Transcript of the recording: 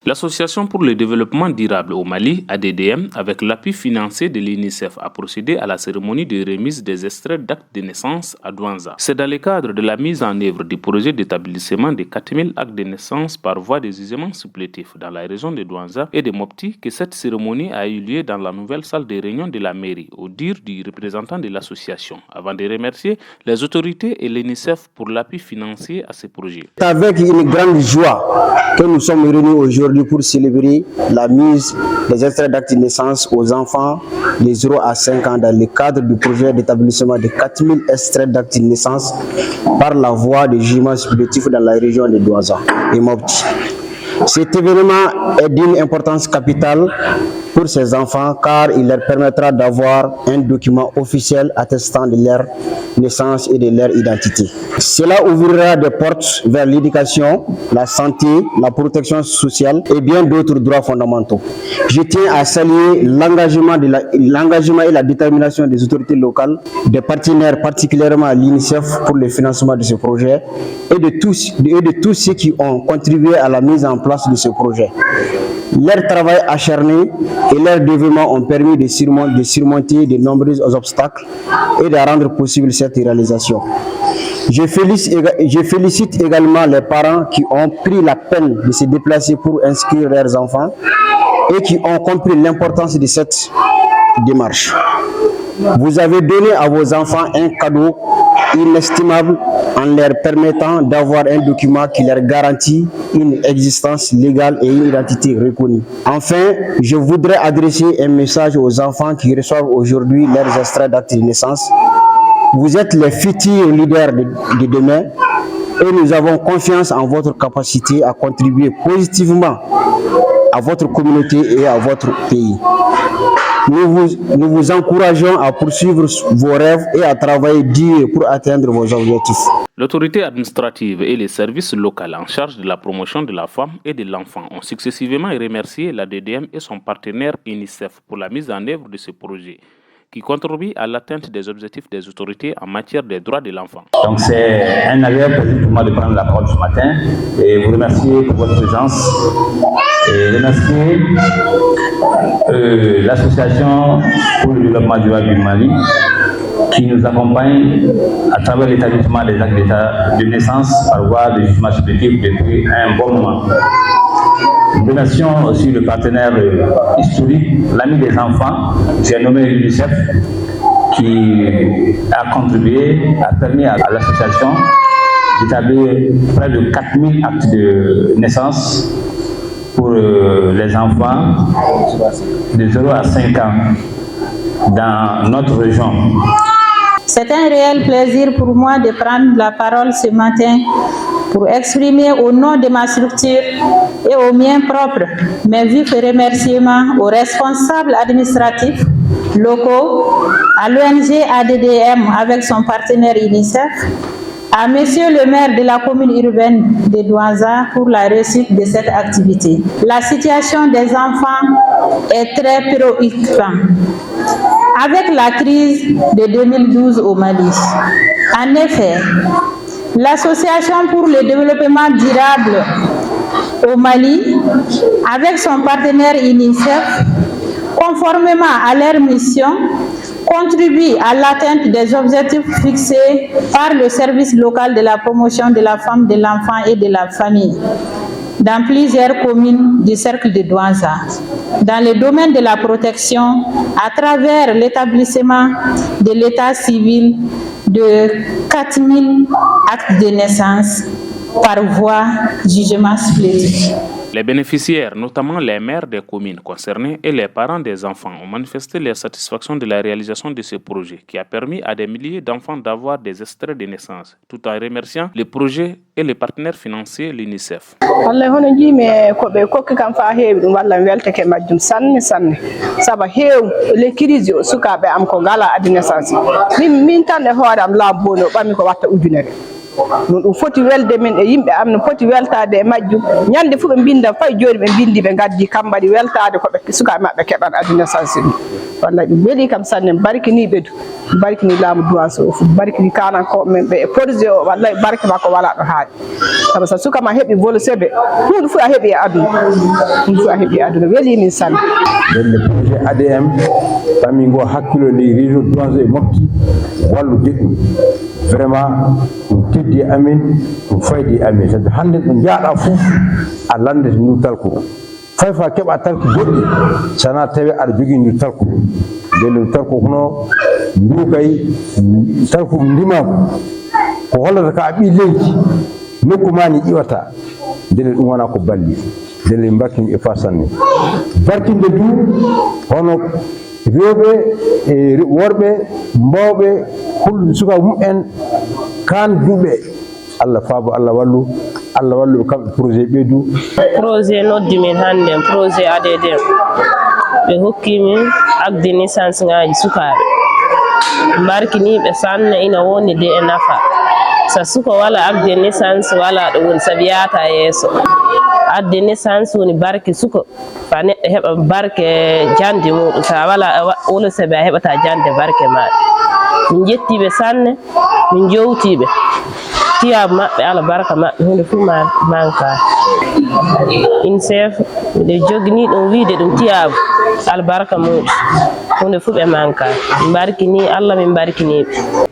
L'Association pour le développement durable au Mali, ADDM, avec l'appui financier de l'UNICEF, a procédé à la cérémonie de remise des extraits d'actes de naissance à Douanza. C'est dans le cadre de la mise en œuvre du projet d'établissement de 4000 actes de naissance par voie des gisements supplétifs dans la région de Douanza et de Mopti que cette cérémonie a eu lieu dans la nouvelle salle de réunion de la mairie, au dire du représentant de l'association, avant de remercier les autorités et l'UNICEF pour l'appui financier à ce projet. C'est avec une grande joie que nous sommes réunis aujourd'hui pour célébrer la mise des extraits d'actes de naissance aux enfants de 0 à 5 ans dans le cadre du projet d'établissement de 4000 extraits d'actes de naissance par la voie de jugements supplétifs dans la région de Douanza et Mopti. Cet événement est d'une importance capitale pour ces enfants car il leur permettra d'avoir un document officiel attestant de leur naissance et de leur identité. Cela ouvrira des portes vers l'éducation, la santé, la protection sociale et bien d'autres droits fondamentaux. Je tiens à saluer l'engagement et la détermination des autorités locales, des partenaires, particulièrement l'UNICEF pour le financement de ce projet et de tous ceux qui ont contribué à la mise en place de ce projet. Leur travail acharné et leur dévouement ont permis de surmonter de nombreux obstacles et de rendre possible cette réalisation. Je félicite également les parents qui ont pris la peine de se déplacer pour inscrire leurs enfants et qui ont compris l'importance de cette démarche. Vous avez donné à vos enfants un cadeau inestimable en leur permettant d'avoir un document qui leur garantit une existence légale et une identité reconnue. Enfin, je voudrais adresser un message aux enfants qui reçoivent aujourd'hui leurs extraits d'actes de naissance. Vous êtes les futurs leaders de demain et nous avons confiance en votre capacité à contribuer positivement à votre communauté et à votre pays. Nous vous encourageons à poursuivre vos rêves et à travailler dur pour atteindre vos objectifs. L'autorité administrative et les services locaux en charge de la promotion de la femme et de l'enfant ont successivement remercié l'ADDM et son partenaire UNICEF pour la mise en œuvre de ce projet, qui contribue à l'atteinte des objectifs des autorités en matière des droits de l'enfant. Donc c'est un agréable plaisir pour moi de prendre la parole ce matin et vous remercier pour votre présence et remercier l'association pour le développement durable du Mali qui nous accompagne à travers l'établissement des actes d'état de naissance par voie de jugement supplétif depuis un bon moment. Nous remercions aussi le partenaire historique, l'ami des enfants, j'ai nommé l'UNICEF, qui a contribué, a permis à l'association d'établir près de 4000 actes de naissance pour les enfants de 0 à 5 ans dans notre région. C'est un réel plaisir pour moi de prendre la parole ce matin pour exprimer au nom de ma structure et aux miens propres mes vifs remerciements aux responsables administratifs locaux, à l'ONG ADDM avec son partenaire UNICEF, à Monsieur le maire de la commune urbaine de Douanza pour la réussite de cette activité. La situation des enfants est très préoccupante. Avec la crise de 2012 au Mali, en effet, l'Association pour le développement durable au Mali, avec son partenaire UNICEF, conformément à leur mission, contribue à l'atteinte des objectifs fixés par le service local de la promotion de la femme, de l'enfant et de la famille dans plusieurs communes du cercle de Douanza, dans le domaine de la protection à travers l'établissement de l'état civil de 4000 actes de naissance par voie jugement supplétif. Les bénéficiaires, notamment les maires des communes concernées et les parents des enfants, ont manifesté leur satisfaction de la réalisation de ce projet qui a permis à des milliers d'enfants d'avoir des extraits de naissance, tout en remerciant le projet et les partenaires financiers, l'UNICEF. non foti welde men e yimbe am no foti weltade e majjum nyande fu be binda fay joni be bindi be gaddi kambadi weltade ko be suka mabbe keban aduna sansi wallahi ɗum weeli kam sanne barkini ɓeedu barkini laamu duwanso fu barkini kananko men ɓe projet o wallahi barke makko wala ɗo haaɗi sabu so suka ma heɓi vol sebe hunde fu a heeɓi e aduna hunde fu a heeɓi e aduna weeli min sanne le projet ADM famille ngo hakkilo ndi réseau duwanso e mofti wallude ɗum vraiment ɗum teddi amin ɗum faydi amin sabi hannde ɗo jaaɗa fof a landete ndu talko fay fa keɓa talki goɗɗi sana tawi aɗa jogii ndu talko ndele ndu talko hono ndukay talko ndimako ko hollata ka a ɓii leydi nokku ma ni ƴiwata ndele ɗum wona ko balli ndele mbarkimi e fasanni barkinde du hono rewɓe e worɓe mbawɓe hulɗe suka mumen kan duɓe Allah faabo Allah wallu kamɓe projet ɓeydu projet noddi min hannde projet ADDM ɓe hokki min agde naissance ngaji sukaɓe mbarkiniɓe sanne ina woni de e nafa so suka wala agde naissance wala ɗo woni sabi yata yeeso adde naissance woni barke suka fa neɗɗo heɓa barke jande muɗum sa wala wolo sabi a heɓata jande barke maɗa min jettiɓe sanne min jowtiɓe tiyabu maɓɓe Allah barka maɓɓe hunde fuu manka INSEF miɗe jogini ɗum wiide ɗum tiyabu albarka muɗum hunde fuu ɓe manka min barkini Allah min barkiniɓe